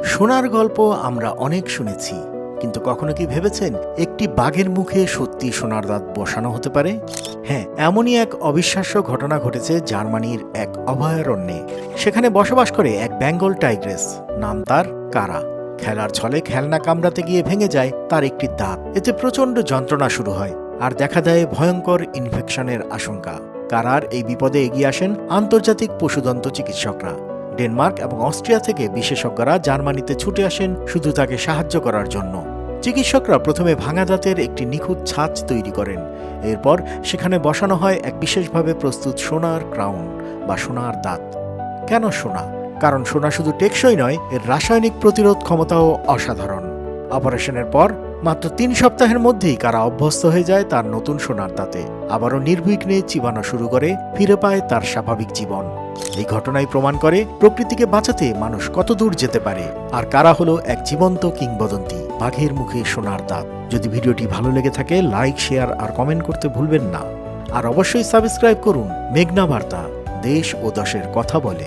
সোনার গল্প আমরা অনেক শুনেছি, কিন্তু কখনো কি ভেবেছেন একটি বাঘের মুখে সত্যি সোনার দাঁত বসানো হতে পারে? হ্যাঁ, এমনই এক অবিশ্বাস্য ঘটনা ঘটেছে জার্মানির এক অভয়ারণ্যে। সেখানে বসবাস করে এক বেঙ্গল টাইগ্রেস, নাম তার কারা। খেলার ছলে খেলনা কামড়াতে গিয়ে ভেঙে যায় তার একটি দাঁত। এতে প্রচণ্ড যন্ত্রণা শুরু হয় আর দেখা দেয় ভয়ঙ্কর ইনফেকশনের আশঙ্কা। কারার এই বিপদে এগিয়ে আসেন আন্তর্জাতিক পশুদন্ত চিকিৎসকরা। ডেনমার্ক এবং অস্ট্রিয়া থেকে বিশেষজ্ঞরা জার্মানিতে ছুটে আসেন শুধু তাকে সাহায্য করার জন্য। চিকিৎসকরা প্রথমে ভাঙা দাঁতের একটি নিখুঁত ছাঁচ তৈরি করেন। এরপর সেখানে বসানো হয় এক বিশেষভাবে প্রস্তুত সোনার ক্রাউন বা সোনার দাঁত। কেন সোনা? কারণ সোনা শুধু টেকসই নয়, এর রাসায়নিক প্রতিরোধ ক্ষমতাও অসাধারণ। অপারেশনের পর মাত্র 3 সপ্তাহের মধ্যেই কারা অভ্যস্ত হয়ে যায় তার নতুন সোনার দাঁতে। আবারও নির্বিঘ্নে চিবানো শুরু করে, ফিরে পায় তার স্বাভাবিক জীবন। এই ঘটনাই প্রমাণ করে প্রকৃতিকে বাঁচাতে মানুষ কত দূর যেতে পারে। আর কারা হলো এক জীবন্ত কিংবদন্তি, বাঘের মুখে সোনার দাঁত। যদি ভিডিওটি ভালো লেগে থাকে, লাইক, শেয়ার আর কমেন্ট করতে ভুলবেন না। আর অবশ্যই সাবস্ক্রাইব করুন মেঘনা বার্তা, দেশ ও দশের কথা বলে।